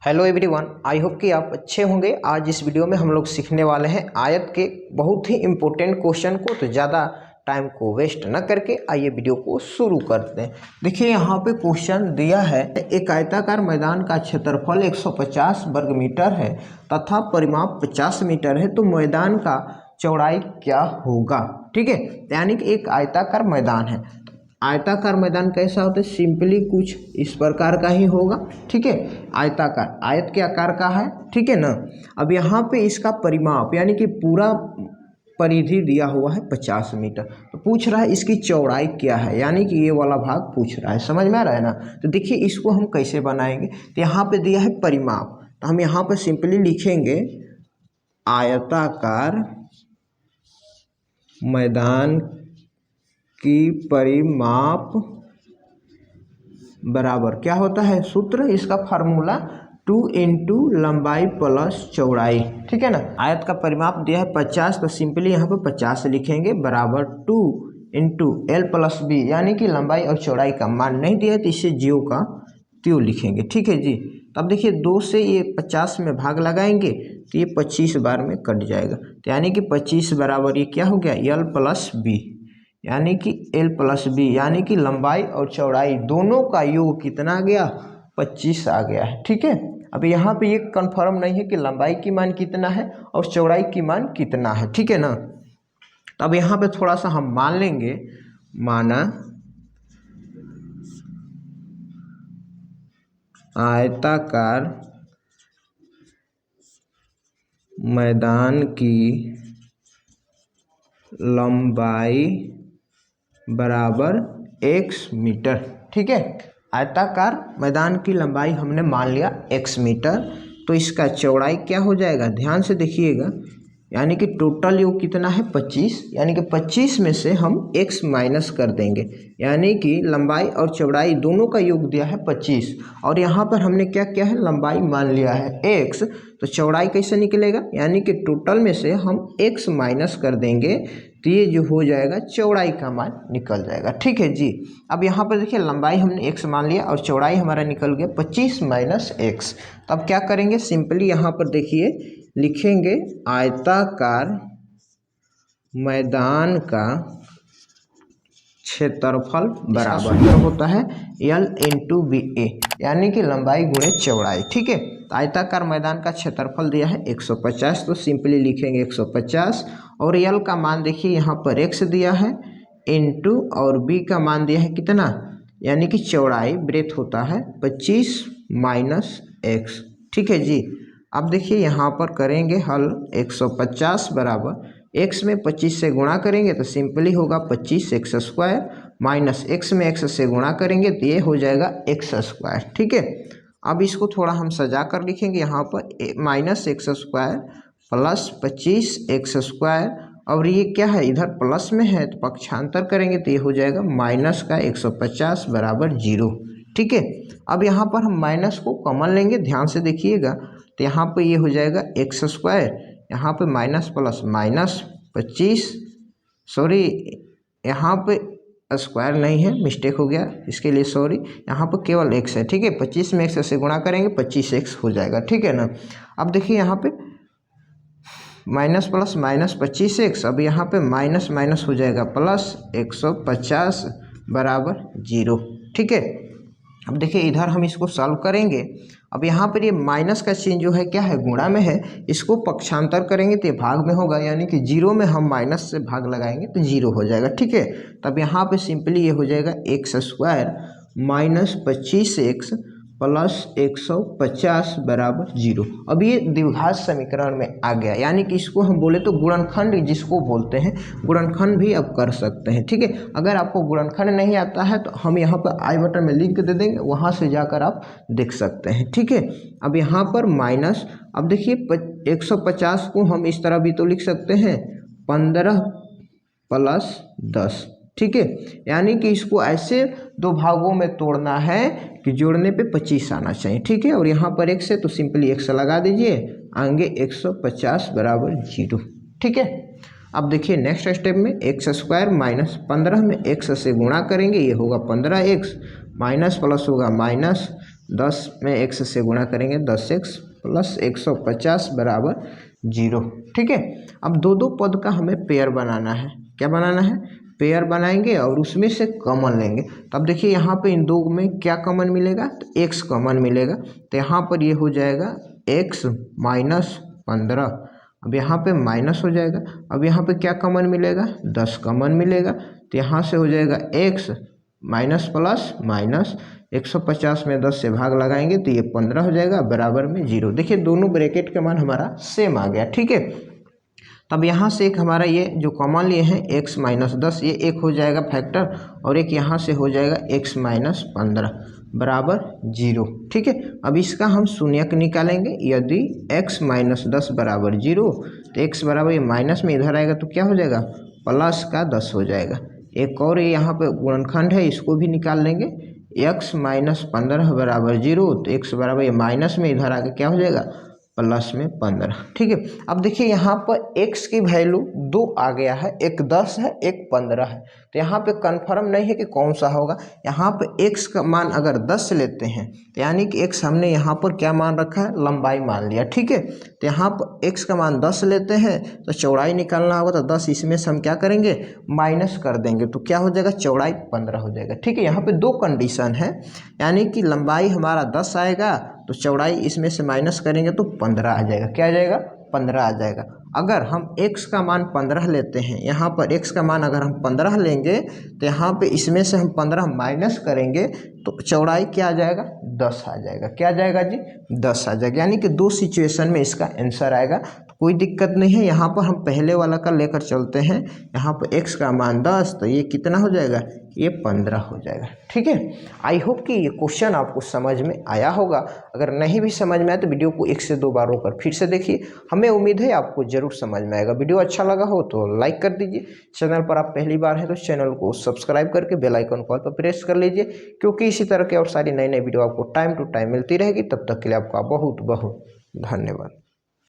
Hello everyone, I hope कि आप अच्छे होंगे। आज इस वीडियो में हम लोग सीखने वाले हैं आयत के बहुत ही इम्पोर्टेंट क्वेश्चन को। तो ज़्यादा टाइम को वेस्ट न करके आइए वीडियो को शुरू करते हैं। देखिए यहाँ पे क्वेश्चन दिया है, एक आयताकार मैदान का क्षेत्रफल 150 वर्ग मीटर है तथा परिमाप 50 मीटर है, तो मैदान का चौड़ाई क्या होगा। ठीक है, यानी कि एक आयताकार मैदान है। आयताकार मैदान कैसा होता है, सिंपली कुछ इस प्रकार का ही होगा। ठीक है, आयताकार, आयत के आकार का है। ठीक है ना। अब यहाँ पे इसका परिमाप यानी कि पूरा परिधि दिया हुआ है 50 मीटर, तो पूछ रहा है इसकी चौड़ाई क्या है, यानी कि ये वाला भाग पूछ रहा है। समझ में आ रहा है ना। तो देखिए इसको हम कैसे बनाएंगे, तो यहाँ पे दिया है परिमाप, तो हम यहाँ पर सिंपली लिखेंगे आयताकार मैदान की परिमाप बराबर क्या होता है, सूत्र इसका फार्मूला 2 इंटू लंबाई प्लस चौड़ाई। ठीक है ना। आयत का परिमाप दिया है 50, तो सिंपली यहाँ पे 50 लिखेंगे बराबर 2 इंटू एल प्लस बी, यानी कि लंबाई और चौड़ाई का मान नहीं दिया है तो इसे ज्यों का त्यों लिखेंगे। ठीक है जी। तब देखिए 2 से ये 50 में भाग लगाएंगे तो ये 25 बार में कट जाएगा, तो यानी कि 25 बराबर ये क्या हो गया, एल प्लस बी, यानी कि एल प्लस बी, यानी कि लंबाई और चौड़ाई दोनों का योग कितना आ गया, 25 आ गया है। ठीक है। अब यहाँ पे ये कंफर्म नहीं है कि लंबाई की मान कितना है और चौड़ाई की मान कितना है। ठीक है ना। तो अब यहाँ पे थोड़ा सा हम मान लेंगे, माना आयताकार मैदान की लंबाई बराबर x मीटर। ठीक है, आयताकार मैदान की लंबाई हमने मान लिया x मीटर, तो इसका चौड़ाई क्या हो जाएगा, ध्यान से देखिएगा, यानी कि टोटल योग कितना है 25, यानी कि 25 में से हम x माइनस कर देंगे, यानी कि लंबाई और चौड़ाई दोनों का योग दिया है 25, और यहाँ पर हमने क्या किया है, लंबाई मान लिया है x, तो चौड़ाई कैसे निकलेगा, यानी कि टोटल में से हम x माइनस कर देंगे तो ये जो हो जाएगा चौड़ाई का मान निकल जाएगा। ठीक है जी। अब यहाँ पर देखिए लंबाई हमने x मान लिया और चौड़ाई हमारा निकल गया 25 माइनस x। तो अब क्या करेंगे, सिंपली यहाँ पर देखिए लिखेंगे आयताकार मैदान का क्षेत्रफल बराबर होता है L इंटू बी ए, यानी कि लंबाई गुणे चौड़ाई। ठीक है, तो आयताकार मैदान का क्षेत्रफल दिया है 150, तो सिंपली लिखेंगे 150, और L का मान देखिए यहाँ पर x दिया है इंटू, और B का मान दिया है कितना, यानी कि चौड़ाई ब्रेथ होता है 25 माइनस x। ठीक है जी। अब देखिए यहाँ पर करेंगे हल, 150 बराबर x में 25 से गुणा करेंगे तो सिंपली होगा 25 एक्स स्क्वायर, माइनस x में x से गुणा करेंगे तो ये हो जाएगा एक्स स्क्वायर। ठीक है। अब इसको थोड़ा हम सजा कर लिखेंगे, यहाँ पर minus x square plus 25 x square, और ये क्या है, इधर प्लस में है तो पक्षांतर करेंगे तो ये हो जाएगा माइनस का 150 बराबर 0। ठीक है। अब यहाँ पर हम माइनस को कॉमन लेंगे, ध्यान से देखिएगा, तो यहाँ पे ये हो जाएगा एक्स स्क्वायर, यहाँ पे माइनस प्लस माइनस 25, सॉरी यहाँ पे स्क्वायर नहीं है, मिस्टेक हो गया, इसके लिए सॉरी, यहाँ पर केवल x है। ठीक है, 25 में x से गुणा करेंगे 25x हो जाएगा। ठीक है ना। अब देखिए यहाँ पे माइनस प्लस माइनस 25x, अब यहाँ पे माइनस माइनस हो जाएगा प्लस 150 बराबर 0। ठीक है। अब देखिए इधर हम इसको सॉल्व करेंगे, अब यहाँ पर ये माइनस का चिन्ह जो है क्या है, गुणा में है, इसको पक्षांतर करेंगे तो ये भाग में होगा, यानी कि 0 में हम माइनस से भाग लगाएंगे तो 0 हो जाएगा। ठीक है। तब यहाँ पे सिंपली ये हो जाएगा x square minus 25x plus 150 बराबर 0। अब ये द्विघात समीकरण में आ गया, यानी कि इसको हम बोले तो गुणनखंड जिसको बोलते हैं, गुणनखंड भी अब कर सकते हैं। ठीक है। अगर आपको गुणनखंड नहीं आता है तो हम यहाँ पर आई बटन में लिंक दे देंगे, वहाँ से जाकर आप देख सकते हैं। ठीक है। अब यहाँ पर माइनस, अब देखिए 150 को हम इस तरह भी तो लिख सकते हैं 15 प्लस 10। ठीक है, यानी कि इसको ऐसे दो भागों में तोड़ना है कि जोड़ने पे 25 आना चाहिए। ठीक है, और यहाँ पर x है तो सिंपली x लगा दीजिए, आगे 150 बराबर 0। ठीक है। अब देखिए नेक्स्ट स्टेप में एक्स स्क्वायर माइनस 15 में x से गुणा करेंगे, ये होगा 15x, माइनस प्लस होगा माइनस 10 में x से गुणा करेंगे 10x प्लस 150 बराबर 0। ठीक है, अब दो दो पद का हमें पेयर बनाना है। क्या बनाना है? पेयर बनाएंगे और उसमें से कॉमन लेंगे। तो अब देखिए यहाँ पे इन दो में क्या कॉमन मिलेगा? तो x कॉमन मिलेगा। तो यहाँ पर ये हो जाएगा x माइनस 15। अब यहाँ पे माइनस हो जाएगा। अब यहाँ पे क्या कॉमन मिलेगा? 10 कॉमन मिलेगा। तो यहाँ से हो जाएगा x माइनस प्लस माइनस 150 में 10 से भाग लगाएंगे तो ये 15 हो जाएगा बराबर में 0। देखिए दोनों ब्रैकेट का मान हमारा सेम आ गया। ठीक है, तब यहाँ से एक हमारा ये जो कॉमन लिए हैं x माइनस 10, ये एक हो जाएगा फैक्टर और एक यहाँ से हो जाएगा x माइनस 15 बराबर 0। ठीक है, अब इसका हम शून्यक निकालेंगे। यदि x माइनस 10 बराबर 0 तो x बराबर ये माइनस में इधर आएगा तो क्या हो जाएगा? प्लस का 10 हो जाएगा। एक और ये यहाँ पे गुणनखंड है, इसको भी निकाल लेंगे। x माइनस 15 बराबर 0 तो x बराबर ये माइनस में इधर आके क्या हो जाएगा? प्लस में 15। ठीक है, अब देखिए यहाँ पर x की वैल्यू 2 आ गया है, एक 10 है एक 15 है। तो यहाँ पे कंफर्म नहीं है कि कौन सा होगा। यहाँ पे x का मान अगर 10 लेते हैं तो यानी कि x हमने यहाँ पर क्या मान रखा है? लंबाई मान लिया। ठीक है, तो यहाँ पर x का मान 10 लेते हैं तो चौड़ाई निकालना होगा तो 10 इसमें से हम क्या करेंगे? माइनस कर देंगे तो क्या हो जाएगा? चौड़ाई 15 हो जाएगा। ठीक है, यहाँ पे दो कंडीशन है, यानी कि लंबाई हमारा 10 आएगा तो चौड़ाई इसमें से माइनस करेंगे तो 15 आ जाएगा। क्या आ जाएगा? 15 आ जाएगा। अगर हम x का मान 15 लेते हैं, यहाँ पर x का मान अगर हम 15 लेंगे तो यहाँ पे इसमें से हम 15 माइनस करेंगे तो चौड़ाई क्या आ जाएगा? 10 आ जाएगा। क्या आ जाएगा जी? 10 आ जाएगा। यानी कि दो सिचुएशन में इसका आंसर आएगा, तो कोई दिक्कत नहीं है। यहाँ पर हम पहले वाला का लेकर चलते हैं। यहाँ पर x का मान 10 तो ये कितना हो जाएगा? ये 15 हो जाएगा। ठीक है, आई होप कि ये क्वेश्चन आपको समझ में आया होगा। अगर नहीं भी समझ में आया तो वीडियो को 1 से 2 बार रोकर फिर से देखिए। हमें उम्मीद है आपको जरूर समझ में आएगा। वीडियो अच्छा लगा हो तो लाइक कर दीजिए। चैनल पर आप पहली बार हैं तो चैनल को सब्सक्राइब करके बेल आइकन कॉल पर प्रेस कर लीजिए, क्योंकि इसी तरह के और सारी नई नई वीडियो आपको टाइम टू टाइम मिलती रहेगी। तब तक के लिए आपका बहुत बहुत धन्यवाद।